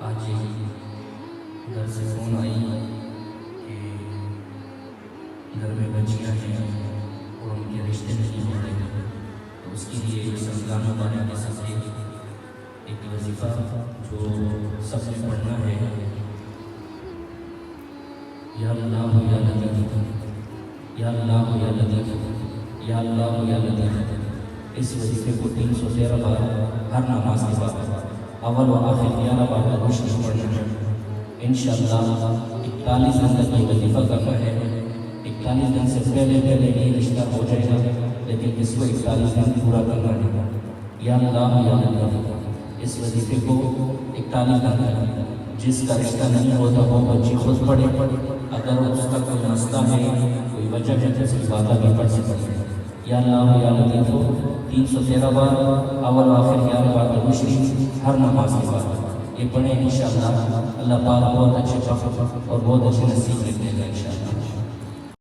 آج گھر سے فون آئی کہ گھر میں بچیاں ہیں اور ان کے رشتے نہیں ہو رہے، تو اس کے لیے اس رمضان مبارک کے ساتھ ایک وظیفہ جو سب نے پڑھنا ہے، یا اللہ یا لطیف، یا اللہ یا لطیف، یا اللہ یا لطیف۔ اس وظیفے کو 313 بار ہر نماز کے بعد اول و آخر 11 بار درود شریف پڑھنا ہے۔ انشاءاللہ 41 دن تک یہ وظیفہ کرنا ہے۔ 41 دن سے پہلے یہ رشتہ ہو جائے گا، لیکن اس کو 41 دن پورا کرنا ہے۔ یا اللہ یا لطیف، اس وظیفے کو 41 دن تک جس کا رشتہ نہیں ہوتا وہ بچی خود پڑھے، اگر اس کا کوئی مسئلہ ہے، کوئی وجہ ہے تو اس کی بات بھی پڑھ سکتے ہیں۔ یا اللہ یا لطیف 313 بار اول آخر 11 بار درود شریف ہر نماز کے بعد یہ پڑھیں، انشاءاللہ اللہ پاک بہت اچھے اور بہت اچھے نصیب لکھ دے گا انشاءاللہ۔